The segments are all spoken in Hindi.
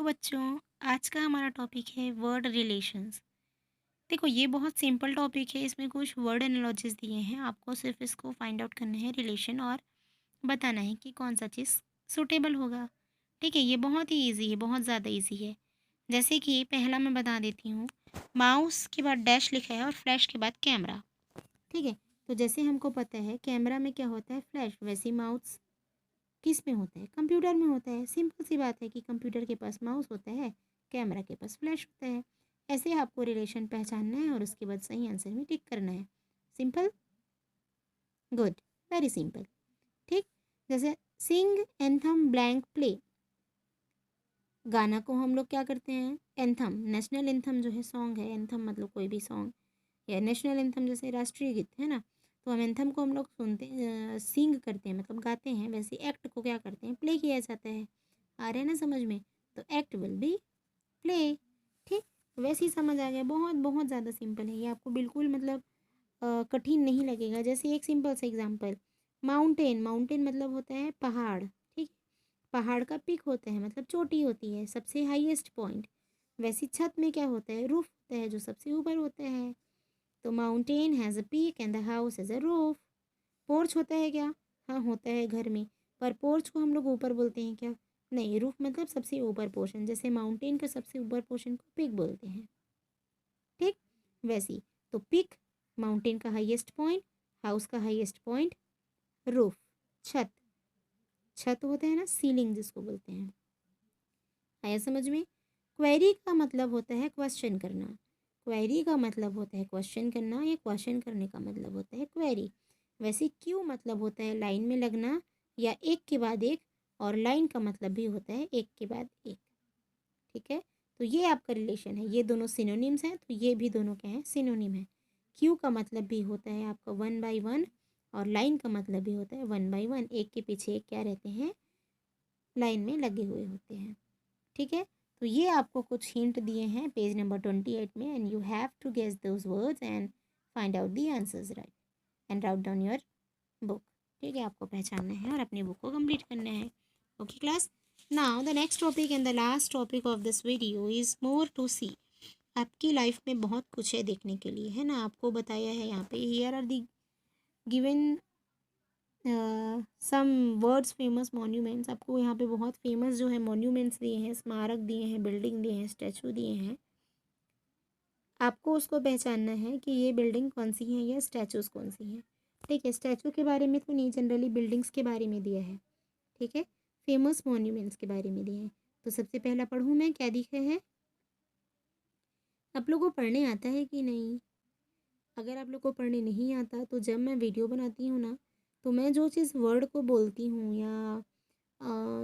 हेलो बच्चों। आज का हमारा टॉपिक है वर्ड रिलेशंस। देखो, ये बहुत सिंपल टॉपिक है। इसमें कुछ वर्ड एनालॉजीज दिए हैं, आपको सिर्फ इसको फाइंड आउट करना है रिलेशन, और बताना है कि कौन सा चीज़ सूटेबल होगा। ठीक है, ये बहुत ही इजी है, बहुत ज़्यादा इजी है। जैसे कि पहला मैं बता देती हूँ। माउस के बाद डैश लिखा है और फ्लैश के बाद कैमरा। ठीक है, तो जैसे हमको पता है कैमरा में क्या होता है, फ्लैश, वैसे ही माउस किस में होता है, कंप्यूटर में होता है। सिंपल सी बात है कि कंप्यूटर के पास माउस होता है, कैमरा के पास फ्लैश होता है। ऐसे आपको रिलेशन पहचानना है और उसके बाद सही आंसर में टिक करना है। Simple, good, very simple. ठीक, जैसे सिंग एंथम ब्लैंक प्ले। गाना को हम लोग क्या करते हैं, एंथम, नेशनल एंथम जो है सॉन्ग है, एंथम मतलब कोई भी सॉन्ग, या नेशनल एंथम जैसे राष्ट्रीय गीत है ना, तो हम एंथम को हम लोग सुनते सिंग करते हैं, मतलब गाते हैं। वैसे एक्ट को क्या करते हैं, प्ले किया जाता है। आ रहा है ना समझ में? तो एक्ट विल बी प्ले। ठीक, वैसे ही समझ आ गया। बहुत बहुत ज़्यादा सिंपल है ये, आपको बिल्कुल मतलब कठिन नहीं लगेगा। जैसे एक सिंपल सा एग्जांपल, माउंटेन। माउंटेन मतलब होता है पहाड़। ठीक, पहाड़ का पिक होता है मतलब चोटी होती है, सबसे हाईएस्ट पॉइंट। वैसी छत में क्या होता है, रूफ होता है, जो सबसे ऊपर होता है। तो mountain has a peak and the house has a roof. Porch होता है क्या? हाँ होता है घर में, पर पोर्च को हम लोग ऊपर बोलते हैं क्या? नहीं, रूफ मतलब सबसे ऊपर पोर्शन, जैसे माउंटेन का सबसे ऊपर पोर्शन को पिक बोलते हैं। ठीक, वैसी। तो पिक माउंटेन का हाईएस्ट पॉइंट, हाउस का हाईएस्ट पॉइंट, रूफ छत, छत होता है ना, सीलिंग जिसको बोलते हैं। आया समझ में? क्वेरी का मतलब होता है क्वेश्चन करना। क्वेरी का मतलब होता है क्वेश्चन करना, या क्वेश्चन करने का मतलब होता है क्वेरी। वैसे क्यू मतलब होता है लाइन में लगना, या एक के बाद एक, और लाइन का मतलब भी होता है एक के बाद एक। ठीक है, तो ये आपका रिलेशन है, ये दोनों सिनोनिम्स हैं, तो ये भी दोनों क्या हैं, सिनोनिम है। क्यू का मतलब भी होता है आपका वन बाई वन, और लाइन का मतलब भी होता है वन बाई वन, एक के पीछे एक क्या रहते हैं, लाइन में लगे हुए होते हैं। ठीक है, तो ये आपको कुछ हिंट दिए हैं पेज नंबर 28 में, and you have to guess those words and find out the answers right and write down your book. ठीक है, आपको पहचानना है और अपनी बुक को कंप्लीट करना है। Okay class, now the next topic and the last topic of this video is more to see. आपकी लाइफ में बहुत कुछ है देखने के लिए, है ना। आपको बताया है यहाँ पे, here are the given some words famous monuments. आपको यहाँ पे बहुत फेमस जो है मॉन्यूमेंट्स दिए हैं, स्मारक दिए हैं, बिल्डिंग दिए हैं, स्टैचू दिए हैं। आपको उसको पहचानना है कि ये बिल्डिंग कौन सी है या स्टैचूज कौन सी हैं। ठीक है, स्टैचू के बारे में तो नहीं, जनरली बिल्डिंग्स के बारे में दिया है। ठीक है, फेमस मॉन्यूमेंट्स के बारे में दिए हैं। तो सबसे पहला पढ़ूँ मैं, क्या दिखा है? आप लोगों को पढ़ने आता है कि नहीं? अगर आप लोग को पढ़ने नहीं आता तो जब मैं वीडियो बनाती हूँ ना, तो मैं जो चीज़ वर्ड को बोलती हूँ, या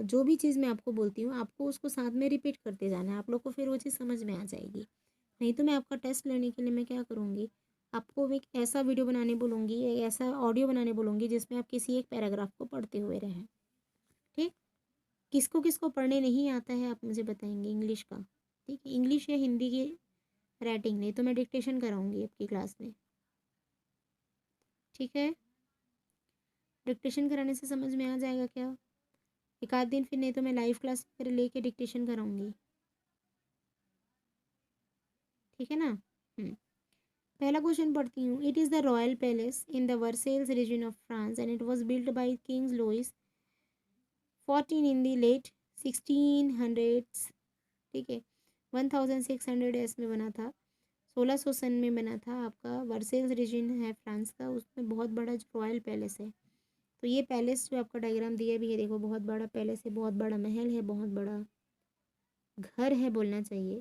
जो भी चीज़ मैं आपको बोलती हूँ, आपको उसको साथ में रिपीट करते जाना है। आप लोग को फिर वो चीज़ समझ में आ जाएगी। नहीं तो मैं आपका टेस्ट लेने के लिए मैं क्या करूँगी, आपको एक ऐसा वीडियो बनाने बोलूँगी, या ऐसा ऑडियो बनाने बोलूँगी जिसमें आप किसी एक पैराग्राफ को पढ़ते हुए रहें। ठीक, किसको किसको पढ़ने नहीं आता है आप मुझे बताएंगे इंग्लिश का। ठीक है, इंग्लिश या हिंदी की राइटिंग, नहीं तो मैं डिक्टेशन कराऊंगी आपकी क्लास में। ठीक है, डिक्टेशन कराने से समझ में आ जाएगा क्या? एक आध दिन, फिर नहीं तो मैं लाइव क्लास फिर लेके डिक्टेशन कराऊंगी। ठीक है ना। पहला क्वेश्चन पढ़ती हूँ। It is the royal palace in the Versailles region of France and it was build by kings Louis 14 in the late 1600s। ठीक है, 1600 एस में बना था, 1600 सन में बना था। आपका वर्सेल्स रीजन है फ्रांस का, उसमें बहुत बड़ा जो रॉयल पैलेस है। तो ये पैलेस जो आपका डायग्राम दिया भी है, देखो बहुत बड़ा पैलेस है, बहुत बड़ा महल है, बहुत बड़ा घर है बोलना चाहिए।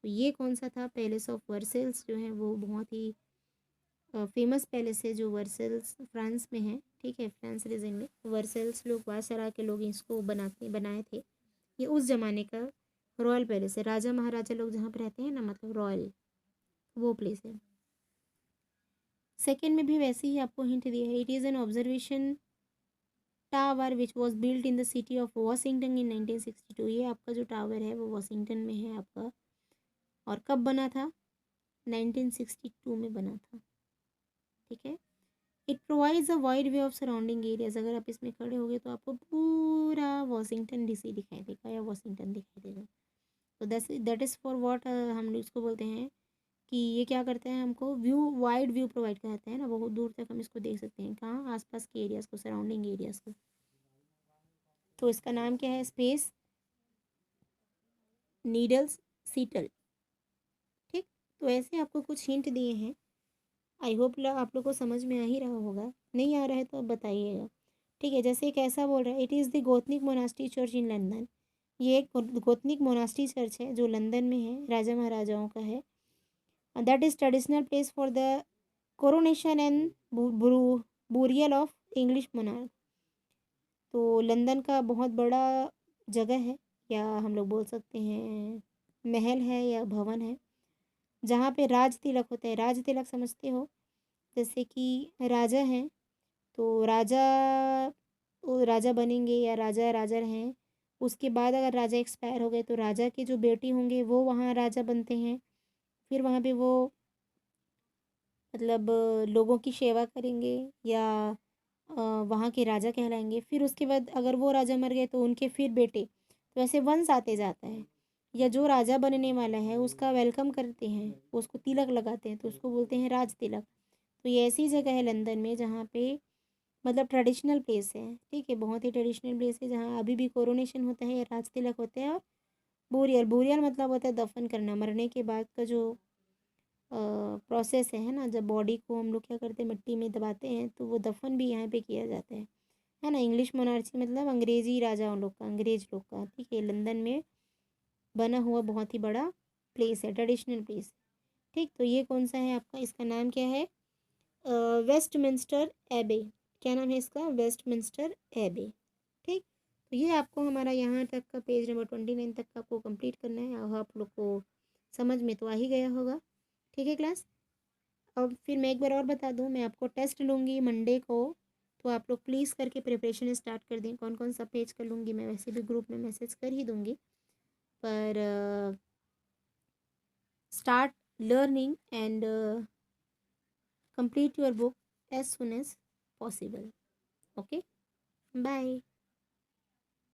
तो ये कौन सा था, पैलेस ऑफ वर्सेल्स जो है वो बहुत ही फेमस पैलेस है, जो वर्सेल्स फ्रांस में है। ठीक है, फ्रांस रीजन में वर्सेल्स लोग, वासरा के लोग इसको बनाए थे। ये उस जमाने का रॉयल पैलेस है, राजा महाराजा लोग जहाँ पे रहते हैं ना, मतलब रॉयल, वो प्लेस है। सेकेंड में भी वैसे ही आपको हिंट दिया है। It is an observation tower which was built in the city of Washington in 1962। ये आपका जो टावर है वो वॉशिंगटन में है आपका, और कब बना था, 1962 में बना था। ठीक है, it provides a wide way of surrounding areas. अगर आप इसमें खड़े हो गए तो आपको पूरा वॉशिंगटन डीसी दिखाई देगा, या वॉशिंगटन दिखाई देगा। तो दैट इज़ फॉर व्हाट हम इसको बोलते हैं कि ये क्या करते हैं, हमको वाइड व्यू प्रोवाइड कराते हैं ना, बहुत दूर तक हम इसको देख सकते हैं, कहाँ, आसपास के एरियाज़ को, सराउंडिंग एरियाज़ को। तो इसका नाम क्या है, स्पेस नीडल्स सीटल। ठीक, तो ऐसे आपको कुछ हिंट दिए हैं। आई होप आप लोग को समझ में आ ही रहा होगा, नहीं आ रहा है तो अब बताइएगा। ठीक है, जैसे एक ऐसा बोल रहा है, it is the gothic monastery church in London. ये एक गोथनिक मोनास्ट्री चर्च है जो लंदन में है, राजा महाराजाओं का है। That is traditional place for the coronation and burial of English monarch. तो लंदन का बहुत बड़ा जगह है, या हम लोग बोल सकते हैं महल है या भवन है, जहाँ पे राज तिलक होता है। राज तिलक समझते हो, जैसे कि राजा हैं तो वो राजा बनेंगे या राजा राजा हैं, उसके बाद अगर राजा एक्सपायर हो गए तो राजा के जो बेटे होंगे वो वहाँ राजा बनते हैं। फिर वहाँ पे वो मतलब लोगों की सेवा करेंगे, या वहाँ के राजा कहलाएंगे। फिर उसके बाद अगर वो राजा मर गए तो उनके फिर बेटे, तो ऐसे वंश आते जाता है। या जो राजा बनने वाला है उसका वेलकम करते हैं, उसको तिलक लगाते हैं, तो उसको बोलते हैं राज तिलक। तो ये ऐसी जगह है लंदन में जहाँ पे मतलब ट्रेडिशनल प्लेस है, ठीक है, बहुत ही ट्रेडिशनल प्लेस है, जहाँ अभी भी कोरोनेशन होता है या राज तिलक होते हैं। और बुरियल, बुरियल मतलब होता है दफन करना, मरने के बाद का जो प्रोसेस है ना, जब बॉडी को हम लोग क्या करते हैं, मिट्टी में दबाते हैं, तो वो दफन भी यहाँ पे किया जाता है ना। इंग्लिश मोनार्ची मतलब अंग्रेजी राजाओं लोग का, अंग्रेज लोग का, ठीक है, लंदन में बना हुआ बहुत ही बड़ा प्लेस है, ट्रेडिशनल प्लेस। ठीक, तो ये कौन सा है आपका, इसका नाम क्या है, वेस्टमिंस्टर एबे। क्या नाम है इसका, वेस्टमिंस्टर एबे। ठीक, तो ये आपको हमारा यहाँ तक का पेज नंबर 29 तक का आपको कंप्लीट करना है। और आप लोग को समझ में तो आ ही गया होगा। ठीक है क्लास, अब फिर मैं एक बार और बता दूँ, मैं आपको टेस्ट लूँगी मंडे को, तो आप लोग प्लीज़ करके प्रिपरेशन स्टार्ट कर दें। कौन कौन सा पेज कर लूँगी मैं वैसे भी ग्रुप में मैसेज कर ही दूँगी, पर start learning and complete your book as soon as possible. Okay, bye.